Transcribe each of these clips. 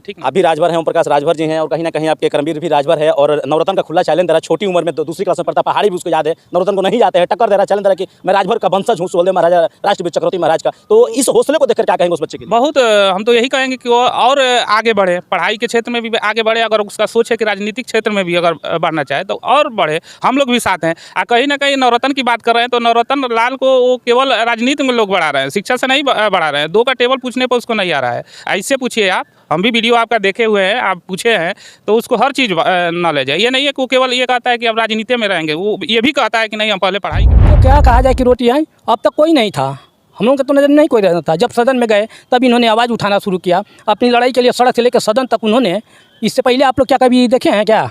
ठीक। आप भी राजभर हैं, ओम प्रकाश राजभर जी हैं, और कहीं ना कहीं आपके कर्मवीर भी राजभर है, और नवरत्न का खुला चैलेंज दे रहा, छोटी उम्र में तो दूसरी क्लास में पढ़ता, पहाड़ी भी उसको याद है, नवरत्न को नहीं जाते हैं, टक्कर दे रहा, चैलेंज दे रहा कि मैं राजभर का वंशज हूँ, सोलह महाराजा राष्ट्रपति चक्रवर्ती महाराज का। तो इस हौसले को देखकर क्या कहेंगे उस बच्चे के लिए? बहुत हम तो यही कहेंगे कि वो और आगे बढ़े, पढ़ाई के क्षेत्र में भी आगे बढ़े। अगर उसका सोच है कि राजनीतिक क्षेत्र में भी अगर बढ़ना चाहे तो और बढ़े, हम लोग भी साथ हैं। कहीं ना कहीं नवरत्न की बात कर रहे हैं तो नवरत्न लाल को वो केवल राजनीति में लोग बढ़ा रहे हैं, शिक्षा से नहीं बढ़ा रहे हैं। 2 का टेबल पूछने पर उसको नहीं आ रहा है। ऐसे पूछिए आप, हम भी वीडियो आपका देखे हुए हैं, आप पूछे हैं, तो उसको हर चीज़ नॉलेज है। ये नहीं है कि वो केवल ये कहता है कि अब राजनीति में रहेंगे, वो ये भी कहता है कि नहीं हम पहले पढ़ाई करें। तो क्या कहा जाए कि रोटी आई, अब तक कोई नहीं था, हम लोगों के तो नजर नहीं कोई रहता था। जब सदन में गए तब इन्होंने आवाज़ उठाना शुरू किया अपनी लड़ाई के लिए, सड़क से लेकर सदन तक उन्होंने। इससे पहले आप लोग क्या कभी देखे हैं क्या?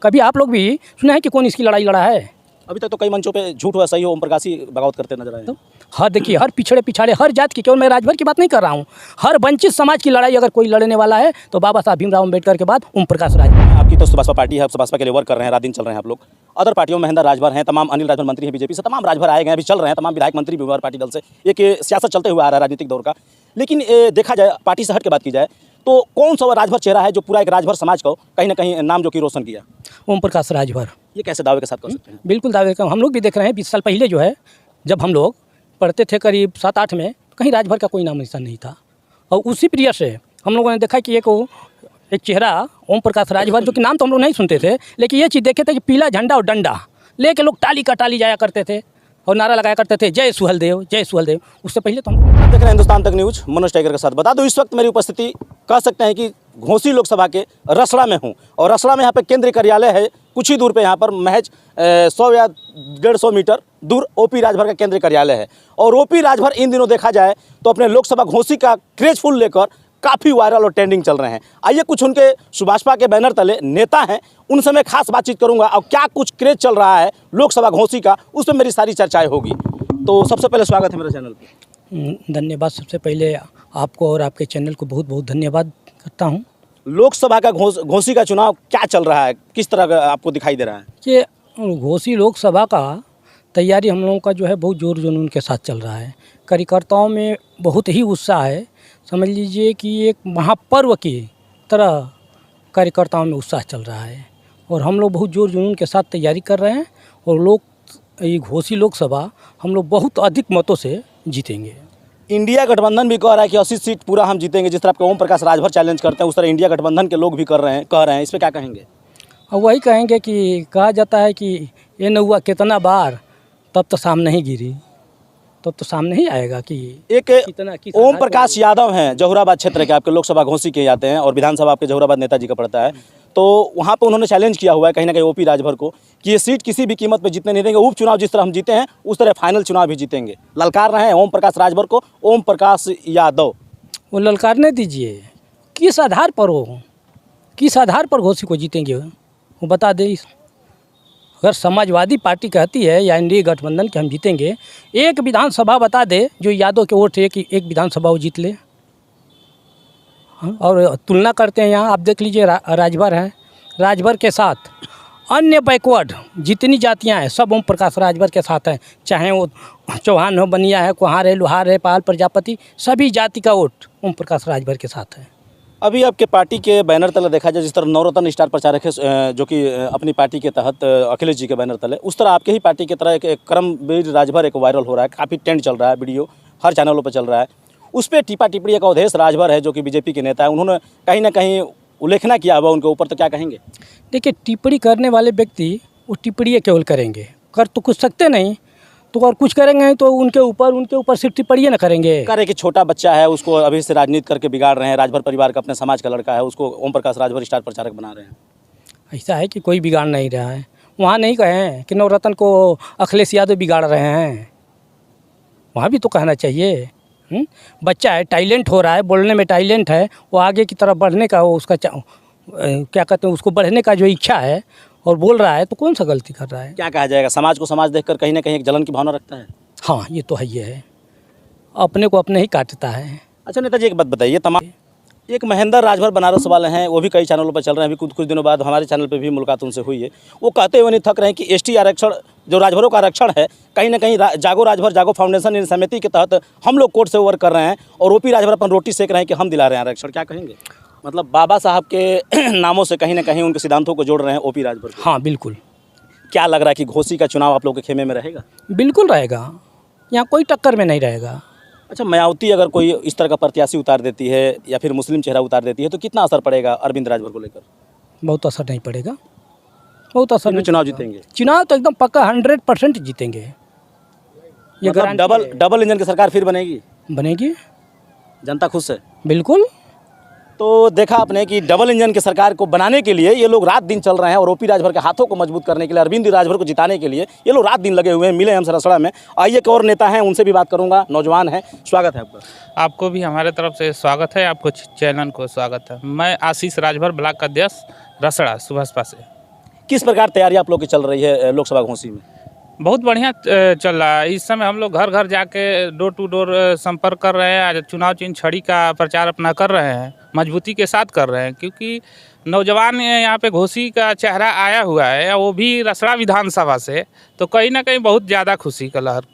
कभी आप लोग भी सुना है कि कौन इसकी लड़ाई लड़ा है? अभी तक तो कई मंचों पे झूठ हुआ सही हो, ओम प्रकाश ही बगावत करते नजर आए। तो हर देखिए, हर पिछड़े पिछाड़े, हर जात की, केवल मैं राजभर की बात नहीं कर रहा हूँ, हर वंचित समाज की लड़ाई अगर कोई लड़ने वाला है तो बाबा साहब भीमराव अम्बेडकर के बाद ओम प्रकाश राजभर। आपकी तो बसपा पार्टी है, बसपा के लिए वर्क कर रहे हैं, रात दिन चल रहे हैं आप लोग। अदर पार्टियों में महेंद्र राजभर हैं, तमाम अनिल राजभर मंत्री हैं बीजेपी से, तमाम राजभर आए गए अभी चल रहे हैं, तमाम विधायक मंत्री भी पार्टी दल से। एक सियासत चलते हुए आ रहा है राजनीतिक दौर का। लेकिन देखा जाए, पार्टी से हट के बात की जाए तो कौन सा राजभर चेहरा है जो पूरा एक राजभर समाज को कहीं ना कहीं नाम जो कि रोशन किया? ओम प्रकाश राजभर। ये कैसे दावे के साथ कर सकते हैं? बिल्कुल दावे का, हम लोग भी देख रहे हैं। 20 साल पहले जो है, जब हम लोग पढ़ते थे करीब 7-8 में, कहीं राजभर का कोई नाम निशान नहीं था। और उसी प्रिय से हम लोगों ने देखा कि एक चेहरा ओम प्रकाश राजभर, जो कि नाम तो हम लोग नहीं सुनते थे, लेकिन ये चीज़ देखे थे कि पीला झंडा और डंडा लेके लोग टाली का टाली जाया करते थे और नारा लगाया करते थे, जय सुहलदेव, जय सुहलदेव। उससे पहले तो हम देख रहे हैं हिंदुस्तान तक न्यूज़, मनोज टाइगर के साथ। बता दो, इस वक्त मेरी उपस्थिति कह सकते हैं कि घोसी लोकसभा के रसड़ा में हूँ, और रसड़ा में यहाँ पे केंद्रीय कार्यालय है। कुछ ही दूर पे यहाँ पर महज 100 या 150 मीटर दूर ओपी राजभर का केंद्रीय कार्यालय है। और ओपी राजभर इन दिनों देखा जाए तो अपने लोकसभा घोसी का क्रेजफुल लेकर काफ़ी वायरल और ट्रेंडिंग चल रहे हैं। आइए कुछ उनके सुभाषपा के बैनर तले नेता हैं, उनसे मैं खास बातचीत करूंगा और क्या कुछ क्रेज चल रहा है लोकसभा घोसी का, उस पर मेरी सारी चर्चाएं होगी। तो सबसे पहले स्वागत है मेरे चैनल पर। धन्यवाद। सबसे पहले आपको और आपके चैनल को बहुत बहुत धन्यवाद करता हूँ। लोकसभा का घोसी का चुनाव क्या चल रहा है, किस तरह का आपको दिखाई दे रहा है? ये घोसी लोकसभा का तैयारी हम लोगों का जो है बहुत जोर जुनून के साथ चल रहा है। कार्यकर्ताओं में बहुत ही उत्साह है। समझ लीजिए कि एक महापर्व की तरह कार्यकर्ताओं में उत्साह चल रहा है, और हम लोग बहुत जोर जुनून के साथ तैयारी कर रहे हैं। और ये घोसी लोकसभा हम लोग बहुत अधिक मतों से जीतेंगे। इंडिया गठबंधन भी कह रहा है कि 80 सीट पूरा हम जीतेंगे। जिस तरह आपके ओम प्रकाश राजभर चैलेंज करते हैं, उस तरह इंडिया गठबंधन के लोग भी कह रहे हैं। इस पर क्या कहेंगे? और वही कहेंगे कि कहा जाता है कि ये न हुआ कितना बार, तब तो सामने ही गिरी, तब तो सामने ही आएगा कि एक ओम प्रकाश यादव हैं, जहुराबाद क्षेत्र के, आपके लोकसभा घोसी के जाते हैं और विधानसभा आपके जहुराबाद नेताजी का पड़ता है। तो वहाँ पे उन्होंने चैलेंज किया हुआ है कहीं ना कहीं ओपी राजभर को कि ये सीट किसी भी कीमत पे जीतने नहीं देंगे। उपचुनाव जिस तरह हम जीते हैं उस तरह फाइनल चुनाव भी जीतेंगे। ललकार रहे हैं ओम प्रकाश राजभर को, ओम प्रकाश यादव। वो ललकारने दीजिए, किस आधार पर हो, किस आधार पर घोसी को जीतेंगे वो बता दे। अगर समाजवादी पार्टी कहती है या इंडिया गठबंधन के हम जीतेंगे, एक विधानसभा बता दे जो यादव के वोट है कि एक विधानसभा वो जीत ले। और तुलना करते हैं यहाँ, आप देख लीजिए राजभर है, राजभर के साथ अन्य बैकवर्ड जितनी जातियाँ हैं सब ओम प्रकाश राजभर के साथ हैं। चाहे वो चौहान हो, बनिया है, कुहार है, लोहार है, पाल, प्रजापति, सभी जाति का वोट ओम प्रकाश राजभर के साथ है। अभी आपके पार्टी के बैनर तले देखा जाए, जिस तरह नवरत्न स्टार प्रचारक है जो कि अपनी पार्टी के तहत अखिलेश जी के बैनर तले, उस तरह आपके ही पार्टी की तरह एक कर्मवीर राजभर एक वायरल हो रहा है, काफ़ी ट्रेंड चल रहा है, वीडियो हर चैनलों पर चल रहा है। उस पर टिप्पा टिप्पणी एक अवधेश राजभर है जो कि बीजेपी के नेता है, उन्होंने कहीं ना कहीं उल्लेखना किया हुआ उनके ऊपर, तो क्या कहेंगे? देखिए, टिप्पणी करने वाले व्यक्ति वो टिप्पणी केवल करेंगे, कर तो कुछ सकते नहीं, तो और कुछ करेंगे तो उनके ऊपर सिर्फ टिप्पणी न करेंगे। कह रहे कि छोटा बच्चा है, उसको अभी से राजनीति करके बिगाड़ रहे हैं, राजभर परिवार का, अपने समाज का लड़का है, उसको ओम प्रकाश राजभर स्टार प्रचारक बना रहे हैं। ऐसा है कि कोई बिगाड़ नहीं रहा है। वहाँ नहीं कहें कि नवरत्न को अखिलेश यादव बिगाड़ रहे हैं, वहाँ भी तो कहना चाहिए। बच्चा है, टैलेंट हो रहा है, बोलने में टैलेंट है, वो आगे की तरफ बढ़ने का, वो उसका क्या कहते हैं, उसको बढ़ने का जो इच्छा है और बोल रहा है, तो कौन सा गलती कर रहा है? क्या कहा जाएगा, समाज को समाज देखकर कहीं ना कहीं एक जलन की भावना रखता है। हाँ, ये तो है, ये है, अपने को अपने ही काटता है। अच्छा नेताजी, एक बात बताइए, तमाम एक महेंद्र राजभर बनारस वाले हैं, वो भी कई चैनलों पर चल रहे हैं, अभी कुछ दिनों बाद हमारे चैनल पर भी मुलाकात उनसे हुई है। वो कहते हुए नहीं थक रहे हैं कि एसटी आरक्षण जो राजभरों का आरक्षण है, कहीं ना कहीं जागो राजभर जागो फाउंडेशन इन समिति के तहत हम लोग कोर्ट से वर्क कर रहे हैं, और ओपी राजभर अपन रोटी सेक रहे हैं कि हम दिला रहे हैं आरक्षण। क्या कहेंगे? मतलब बाबा साहब के नामों से कहीं ना कहीं उनके सिद्धांतों को जोड़ रहे हैं ओपी राजभर को। हाँ बिल्कुल, क्या लग रहा है कि घोसी का चुनाव आप लोग के खेमे में रहेगा? बिल्कुल रहेगा, यहाँ कोई टक्कर में नहीं रहेगा। अच्छा, मायावती अगर कोई इस तरह का प्रत्याशी उतार देती है या फिर मुस्लिम चेहरा उतार देती है तो कितना असर पड़ेगा अरविंद राजभर को लेकर? बहुत असर नहीं पड़ेगा, बहुत असर फिर भी नहीं चुनाव पड़ेगा। जीतेंगे? चुनाव तो एकदम पक्का 100% जीतेंगे, ये मतलब गारंटी डबल इंजन की सरकार फिर बनेगी? बनेगी, जनता खुश है? बिल्कुल। तो देखा आपने कि डबल इंजन की सरकार को बनाने के लिए ये लोग रात दिन चल रहे हैं और ओपी राजभर के हाथों को मजबूत करने के लिए, अरविंद राजभर को जिताने के लिए ये लोग रात दिन लगे हुए हैं। मिले हम रसड़ा में। आइए एक और नेता हैं, उनसे भी बात करूंगा, नौजवान हैं। स्वागत है आपका। आपको भी हमारे तरफ से स्वागत है, आपको चैनल को स्वागत है। मैं आशीष राजभर, ब्लॉक अध्यक्ष रसड़ा सुभाषपा से। किस प्रकार तैयारी आप लोग की चल रही है लोकसभा घोसी में? बहुत बढ़िया चल रहा है। इस समय हम लोग घर घर जाके डोर टू डोर संपर्क कर रहे हैं। आज चुनाव चिन्ह छड़ी का प्रचार अपना कर रहे हैं, मजबूती के साथ कर रहे हैं, क्योंकि नौजवान यहाँ पे घोसी का चेहरा आया हुआ है, वो भी रसड़ा विधानसभा से, तो कहीं ना कहीं बहुत ज़्यादा खुशी का लहर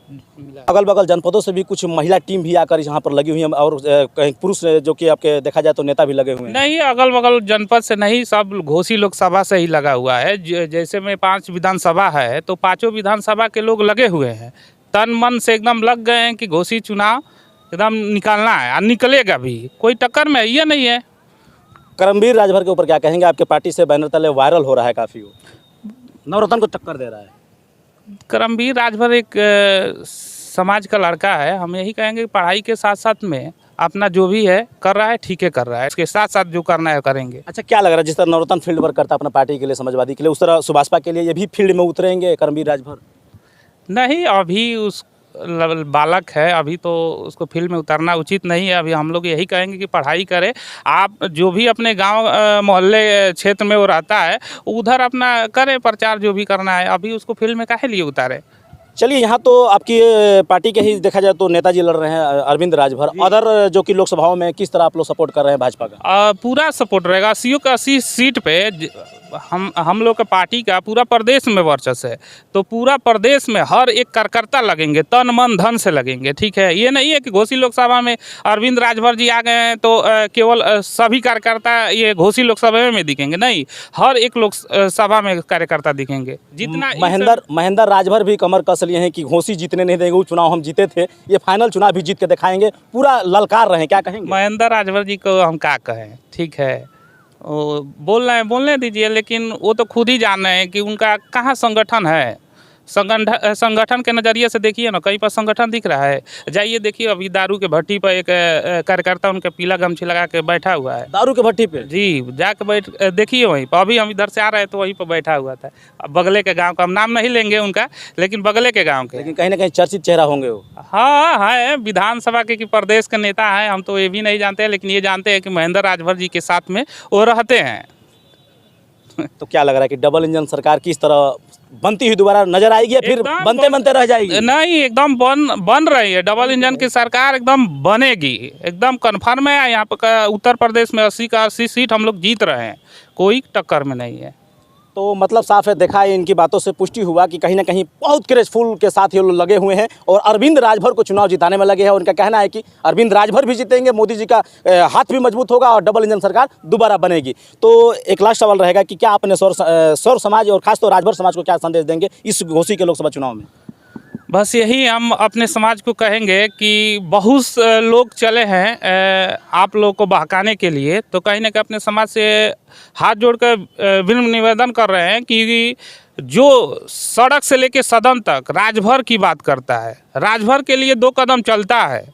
मिला। अगल बगल जनपदों से भी कुछ महिला टीम भी आकर यहाँ पर लगी हुई है और कहीं पुरुष जो कि आपके देखा जाए तो नेता भी लगे हुए हैं। नहीं, अगल बगल जनपद से नहीं, सब घोसी लोकसभा से ही लगा हुआ है। जैसे में 5 विधानसभा है तो 5 विधानसभा के लोग लगे हुए हैं, तन मन से एकदम लग गए हैं कि घोसी चुनाव एकदम निकालना है और निकलेगा भी, कोई टक्कर में ये नहीं है। करमवीर राजभर के ऊपर क्या कहेंगे? आपके पार्टी से बैनर तले वायरल हो रहा है काफ़ी, वो नवरत्न को टक्कर दे रहा है। करमवीर राजभर एक समाज का लड़का है। हम यही कहेंगे कि पढ़ाई के साथ साथ में अपना जो भी है कर रहा है, ठीक है कर रहा है, उसके साथ साथ जो करना है करेंगे। अच्छा, क्या लग रहा है जिस तरह नवरत्न फील्ड वर्क करता है अपना पार्टी के लिए, समाजवादी के लिए, उस तरह सुभाषपा के लिए ये भी फील्ड में उतरेंगे करमवीर राजभर? नहीं, अभी उस बालक है, अभी तो उसको फील्ड में उतरना उचित नहीं है। अभी हम लोग यही कहेंगे कि पढ़ाई करे। आप जो भी अपने गांव मोहल्ले क्षेत्र में वो रहता है उधर अपना करे प्रचार, जो भी करना है। अभी उसको फील्ड में काहे लिए उतारे? चलिए, यहाँ तो आपकी पार्टी के ही देखा जाए तो नेताजी लड़ रहे हैं अरविंद राजभर। अदर जो कि लोकसभाओं में किस तरह आप लोग सपोर्ट कर रहे हैं भाजपा का? पूरा सपोर्ट रहेगा। 80 का 80 सीट पे हम लोग का पार्टी का पूरा प्रदेश में वर्चस्व है, तो पूरा प्रदेश में हर एक कार्यकर्ता लगेंगे, तन मन धन से लगेंगे। ठीक है, ये नहीं है कि घोसी लोकसभा में अरविंद राजभर जी आ गए हैं तो केवल सभी कार्यकर्ता ये घोसी लोकसभा में दिखेंगे, नहीं, हर एक लोकसभा में कार्यकर्ता दिखेंगे। जितना महेंद्र राजभर भी कमर कस लिए हैं कि घोसी जीतने नहीं देंगे, वो चुनाव हम जीते थे, ये फाइनल चुनाव भी जीत के दिखाएंगे, पूरा ललकार रहे हैं। क्या कहेंगे? महेंद्र राजभर जी को हम क्या कहें, ठीक है, वो बोल रहे हैं, बोलने दीजिए, लेकिन वो तो खुद ही जान रहे हैं कि उनका कहाँ संगठन है। संगठन के नज़रिए से देखिए ना, कहीं पर संगठन दिख रहा है? जाइए देखिए, अभी दारू के भट्टी पर एक कार्यकर्ता उनका पीला गमछी लगा के बैठा हुआ है। दारू के भट्टी पे? जी, जाके बैठ देखिए वहीं पर। अभी हम इधर से आ रहे हैं तो वहीं पर बैठा हुआ था। अब बगले के गांव का हम नाम नहीं लेंगे उनका, लेकिन बगले के गांव के, लेकिन कहीं ना कहीं चर्चित चेहरा होंगे वो। हाँ है, विधानसभा के कि प्रदेश के नेता हैं, हम तो ये भी नहीं जानते, लेकिन ये जानते हैं कि महेंद्र राजभर जी के साथ में वो रहते हैं। तो क्या लग रहा है कि डबल इंजन सरकार किस तरह बनती हुई दोबारा नजर आएगी या फिर बनते बनते रह जाएगी? नहीं, एकदम बन रही है। डबल इंजन की सरकार एकदम बनेगी, एकदम कन्फर्म है। यहाँ पर उत्तर प्रदेश में 80 का 80 सीट हम लोग जीत रहे हैं, कोई टक्कर में नहीं है। तो मतलब साफ है, देखा है, इनकी बातों से पुष्टि हुआ कि कहीं ना कहीं बहुत क्रेजफुल के साथ ये लोग लगे हुए हैं और अरविंद राजभर को चुनाव जिताने में लगे हैं। उनका कहना है कि अरविंद राजभर भी जीतेंगे, मोदी जी का हाथ भी मजबूत होगा और डबल इंजन सरकार दोबारा बनेगी। तो एक लास्ट सवाल रहेगा कि क्या अपने सौर समाज और खासतौर राजभर समाज को क्या संदेश देंगे इस घोसी के लोकसभा चुनाव में? बस यही हम अपने समाज को कहेंगे कि बहुत लोग चले हैं आप लोग को बहकाने के लिए, तो कहीं ना कहीं अपने समाज से हाथ जोड़कर विनम्र निवेदन कर रहे हैं कि जो सड़क से लेकर सदन तक राजभर की बात करता है, राजभर के लिए 2 कदम चलता है,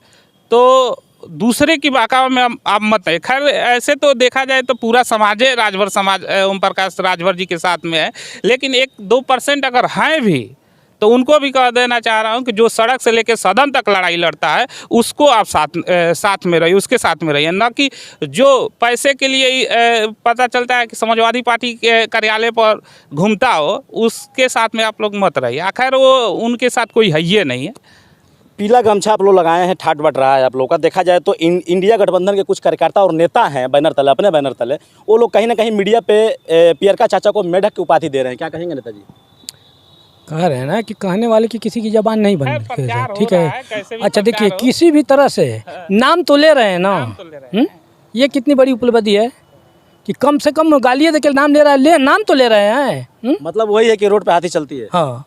तो दूसरे की बहकावे में आप मत है। खैर, ऐसे तो देखा जाए तो पूरा समाज है, राजभर समाज ओम प्रकाश राजभर जी के साथ में है, लेकिन 1-2% अगर हैं भी तो उनको भी कह देना चाह रहा हूँ कि जो सड़क से लेकर सदन तक लड़ाई लड़ता है उसको आप साथ में रहिए, उसके साथ में रहिए, ना कि जो पैसे के लिए पता चलता है कि समाजवादी पार्टी के कार्यालय पर घूमता हो, उसके साथ में आप लोग मत रहिए। आखिर वो उनके साथ कोई है ही नहीं है। पीला गमछा आप लोग लगाए हैं, ठाट बट रहा है आप लोग का। देखा जाए तो इंडिया गठबंधन के कुछ कार्यकर्ता और नेता हैं बैनर तले, अपने बैनर तले, वो लोग कहीं ना कहीं मीडिया पे पियरका चाचा को मेढक की उपाधि दे रहे हैं। क्या कहेंगे नेताजी? कह रहे हैं ना कि कहने वाले की किसी की जबान नहीं बन, ठीक है। अच्छा देखिए, किसी भी तरह से नाम तो ले रहे हैं ना, ये कितनी बड़ी उपलब्धि है कि कम से कम गालियाँ देके नाम ले रहा है, नाम तो ले रहे हैं। मतलब वही है कि रोड पे हाथी चलती है। हाँ,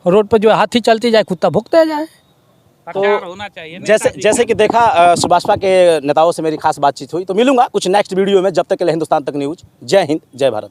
रोड पर जो हाथी चलती जाए, कुत्ता भुगता जाए। प्रचार होना चाहिए। जैसे कि देखा सुभाषपा के नेताओं से मेरी खास बातचीत हुई। तो मिलूंगा कुछ नेक्स्ट वीडियो में। जब तक के लिए हिंदुस्तान तक न्यूज़। जय हिंद, जय भारत।